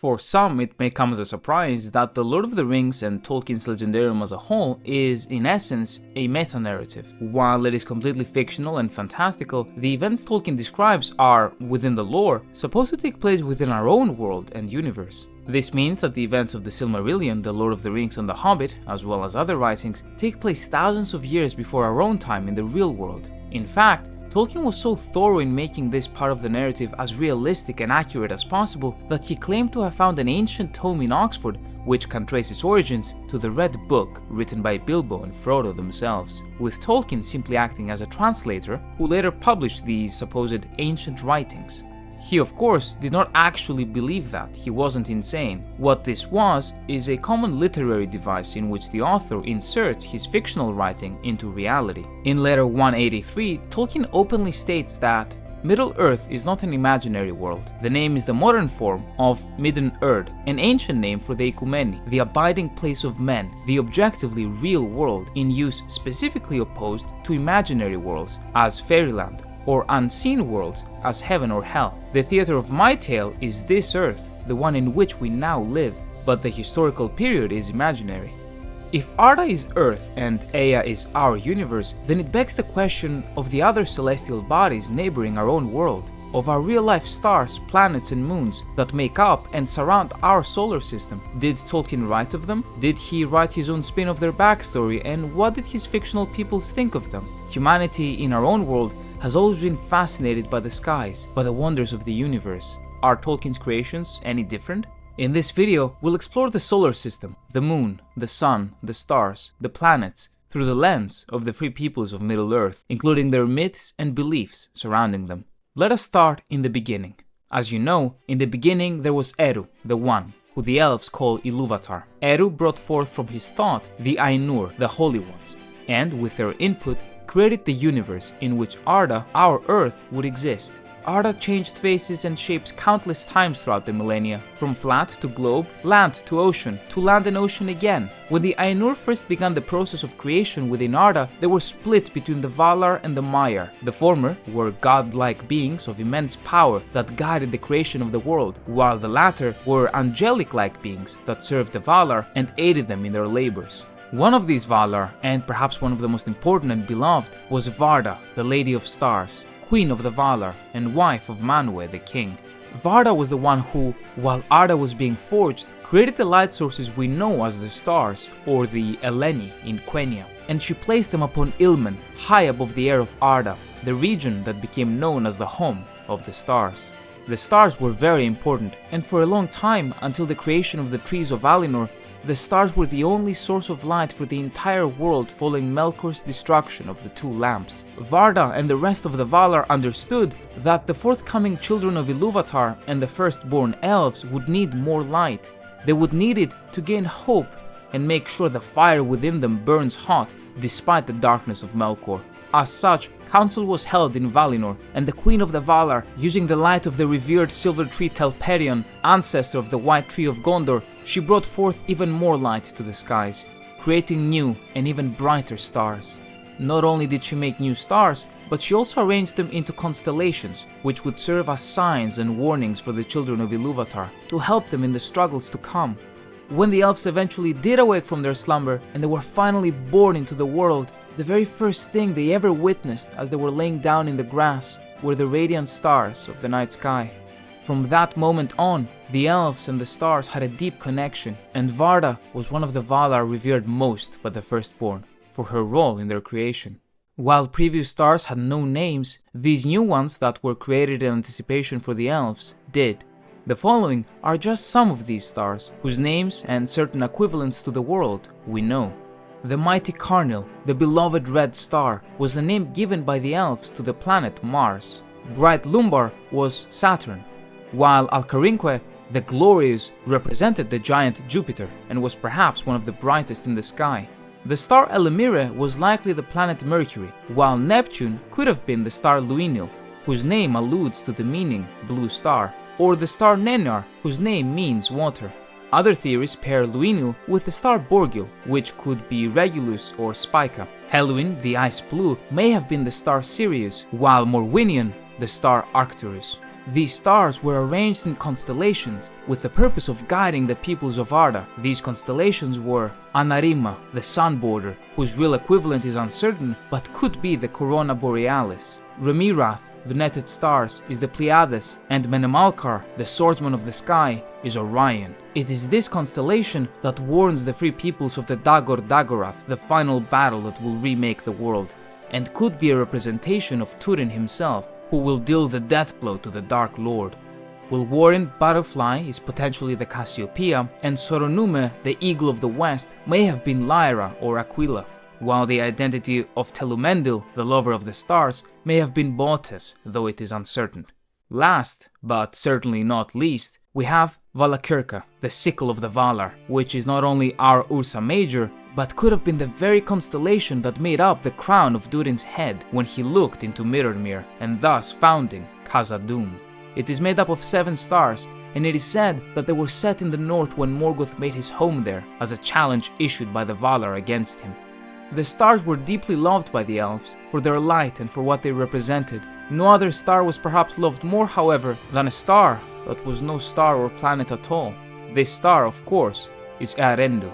For some, it may come as a surprise that The Lord of the Rings and Tolkien's Legendarium as a whole is, in essence, a meta-narrative. While it is completely fictional and fantastical, the events Tolkien describes are, within the lore, supposed to take place within our own world and universe. This means that the events of the Silmarillion, The Lord of the Rings and The Hobbit, as well as other writings, take place thousands of years before our own time in the real world. In fact, Tolkien was so thorough in making this part of the narrative as realistic and accurate as possible that he claimed to have found an ancient tome in Oxford which can trace its origins to the Red Book written by Bilbo and Frodo themselves, with Tolkien simply acting as a translator who later published these supposed ancient writings. He, of course, did not actually believe that, he wasn't insane. What this was is a common literary device in which the author inserts his fictional writing into reality. In letter 183, Tolkien openly states that Middle-earth is not an imaginary world. The name is the modern form of Midden-Erde, an ancient name for the Ecumeni, the abiding place of men, the objectively real world, in use specifically opposed to imaginary worlds, as fairyland, or unseen worlds as heaven or hell. The theater of my tale is this earth, the one in which we now live, but the historical period is imaginary. If Arda is Earth and Ea is our universe, then it begs the question of the other celestial bodies neighboring our own world, of our real-life stars, planets and moons that make up and surround our solar system. Did Tolkien write of them? Did he write his own spin of their backstory, and what did his fictional peoples think of them? Humanity in our own world has always been fascinated by the skies, by the wonders of the universe. Are Tolkien's creations any different? In this video, we'll explore the solar system, the moon, the sun, the stars, the planets, through the lens of the free peoples of Middle-earth, including their myths and beliefs surrounding them. Let us start in the beginning. As you know, in the beginning there was Eru, the One, who the elves call Ilúvatar. Eru brought forth from his thought the Ainur, the Holy Ones, and with their input, created the universe in which Arda, our Earth, would exist. Arda changed faces and shapes countless times throughout the millennia, from flat to globe, land to ocean, to land and ocean again. When the Ainur first began the process of creation within Arda, they were split between the Valar and the Maiar. The former were godlike beings of immense power that guided the creation of the world, while the latter were angelic-like beings that served the Valar and aided them in their labors. One of these Valar, and perhaps one of the most important and beloved, was Varda, the Lady of Stars, Queen of the Valar and wife of Manwë the King. Varda was the one who, while Arda was being forged, created the light sources we know as the stars, or the Eleni in Quenya, and she placed them upon Ilmen, high above the air of Arda, the region that became known as the home of the stars. The stars were very important, and for a long time, until the creation of the trees of Valinor, the stars were the only source of light for the entire world following Melkor's destruction of the two lamps. Varda and the rest of the Valar understood that the forthcoming children of Ilúvatar and the firstborn elves would need more light. They would need it to gain hope and make sure the fire within them burns hot despite the darkness of Melkor. As such, council was held in Valinor, and the Queen of the Valar, using the light of the revered silver tree Telperion, ancestor of the white tree of Gondor, she brought forth even more light to the skies, creating new and even brighter stars. Not only did she make new stars, but she also arranged them into constellations, which would serve as signs and warnings for the children of Ilúvatar, to help them in the struggles to come. When the elves eventually did awake from their slumber, and they were finally born into the world, the very first thing they ever witnessed as they were laying down in the grass were the radiant stars of the night sky. From that moment on, the elves and the stars had a deep connection, and Varda was one of the Valar revered most by the firstborn for her role in their creation. While previous stars had no names, these new ones that were created in anticipation for the elves did. The following are just some of these stars, whose names and certain equivalents to the world we know. The mighty Carnil, the beloved red star, was the name given by the elves to the planet Mars. Bright Lumbar was Saturn, while Alcarinque, the glorious, represented the giant Jupiter and was perhaps one of the brightest in the sky. The star Elamire was likely the planet Mercury, while Neptune could have been the star Luinil, whose name alludes to the meaning blue star, or the star Nennar, whose name means water. Other theories pair Luinil with the star Borgil, which could be Regulus or Spica. Helluin, the ice blue, may have been the star Sirius, while Morwinion, the star Arcturus. These stars were arranged in constellations with the purpose of guiding the peoples of Arda. These constellations were Anarima, the sun border, whose real equivalent is uncertain but could be the Corona Borealis. Remirath, the netted stars, is the Pleiades, and Menemalkar, the swordsman of the sky, is Orion. It is this constellation that warns the free peoples of the Dagor Dagorath, the final battle that will remake the world, and could be a representation of Turin himself, who will deal the death blow to the Dark Lord. While Warren Butterfly is potentially the Cassiopeia, and Soronume, the Eagle of the West, may have been Lyra or Aquila, while the identity of Telumendil, the lover of the stars, may have been Bautis, though it is uncertain. Last, but certainly not least, we have Valakirka, the sickle of the Valar, which is not only our Ursa Major, but could have been the very constellation that made up the crown of Durin's head when he looked into Mirrormere, and thus founding Khazad-dûm. It is made up of 7 stars, and it is said that they were set in the north when Morgoth made his home there, as a challenge issued by the Valar against him. The stars were deeply loved by the elves, for their light and for what they represented. No other star was perhaps loved more, however, than a star that was no star or planet at all. This star, of course, is Eärendil.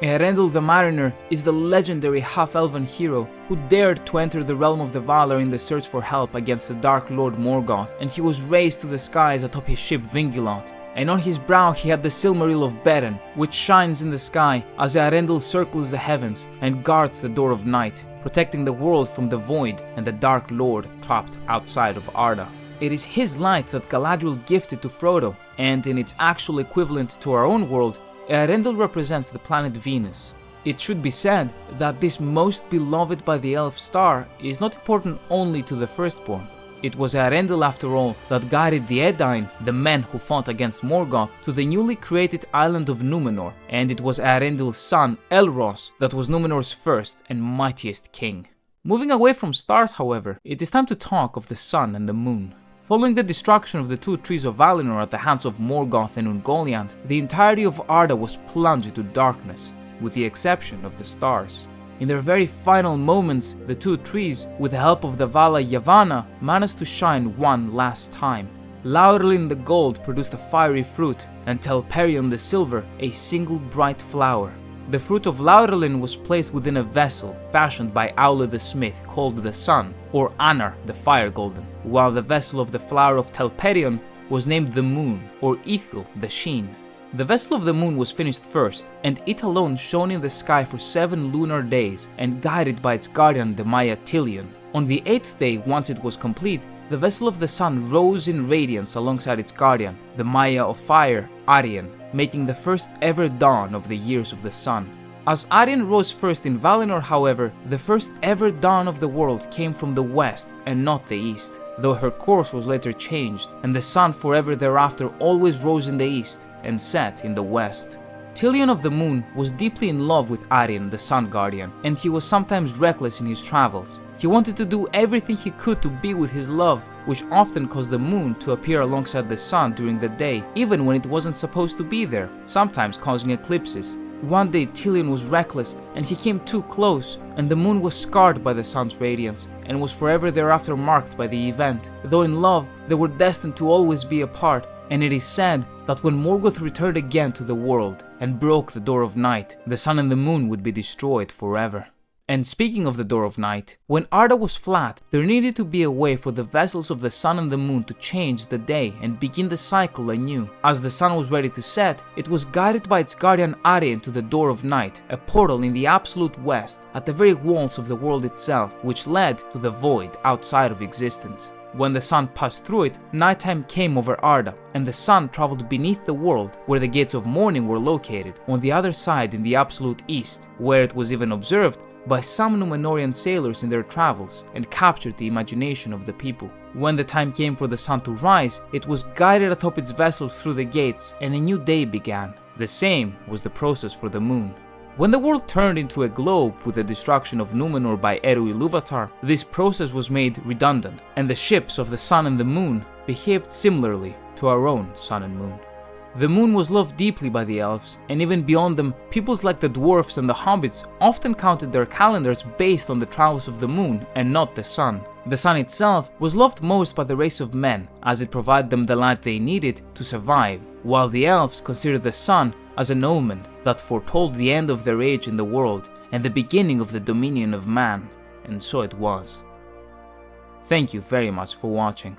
Eärendil the Mariner is the legendary half-elven hero who dared to enter the realm of the Valar in the search for help against the Dark Lord Morgoth, and he was raised to the skies atop his ship Vingilot. And on his brow he had the Silmaril of Beren, which shines in the sky as Eärendil circles the heavens and guards the door of night, protecting the world from the void and the Dark Lord trapped outside of Arda. It is his light that Galadriel gifted to Frodo, and in its actual equivalent to our own world, Eärendil represents the planet Venus. It should be said that this most beloved by the elf star is not important only to the firstborn. It was Eärendil, after all, that guided the Edain, the men who fought against Morgoth, to the newly created island of Númenor, and it was Eärendil's son, Elros, that was Númenor's first and mightiest king. Moving away from stars, however, it is time to talk of the sun and the moon. Following the destruction of the 2 trees of Valinor at the hands of Morgoth and Ungoliant, the entirety of Arda was plunged into darkness, with the exception of the stars. In their very final moments, the 2 trees, with the help of the Vala Yavanna, managed to shine one last time. Laurelin the gold produced a fiery fruit, and Telperion the silver a single bright flower. The fruit of Laurelin was placed within a vessel fashioned by Aule the smith called the Sun, or Anar the Fire Golden, while the vessel of the flower of Telperion was named the Moon, or Ithil the Sheen. The vessel of the moon was finished first, and it alone shone in the sky for 7 lunar days and guided by its guardian the Maya Tilion. On the 8th day, once it was complete, the vessel of the sun rose in radiance alongside its guardian, the Maya of fire, Arien, making the first ever dawn of the years of the sun. As Arien rose first in Valinor, however, the first ever dawn of the world came from the west and not the east, though her course was later changed, and the sun forever thereafter always rose in the east and set in the west. Tilion of the Moon was deeply in love with Arien, the Sun Guardian, and he was sometimes reckless in his travels. He wanted to do everything he could to be with his love, which often caused the moon to appear alongside the sun during the day, even when it wasn't supposed to be there, sometimes causing eclipses. One day Tilion was reckless and he came too close, and the moon was scarred by the sun's radiance and was forever thereafter marked by the event. Though in love, they were destined to always be apart, and it is said that when Morgoth returned again to the world and broke the door of night, the sun and the moon would be destroyed forever. And speaking of the door of night, when Arda was flat, there needed to be a way for the vessels of the sun and the moon to change the day and begin the cycle anew. As the sun was ready to set, it was guided by its guardian Arien to the door of night, a portal in the absolute west, at the very walls of the world itself, which led to the void outside of existence. When the sun passed through it, nighttime came over Arda, and the sun traveled beneath the world, where the gates of morning were located, on the other side in the absolute east, where it was even observed by some Númenorian sailors in their travels and captured the imagination of the people. When the time came for the sun to rise, it was guided atop its vessel through the gates and a new day began. The same was the process for the moon. When the world turned into a globe with the destruction of Númenor by Eru Ilúvatar, this process was made redundant, and the ships of the sun and the moon behaved similarly to our own sun and moon. The moon was loved deeply by the elves, and even beyond them, peoples like the dwarfs and the hobbits often counted their calendars based on the travels of the moon and not the sun. The sun itself was loved most by the race of men, as it provided them the light they needed to survive, while the elves considered the sun as an omen that foretold the end of their age in the world and the beginning of the dominion of man, and so it was. Thank you very much for watching.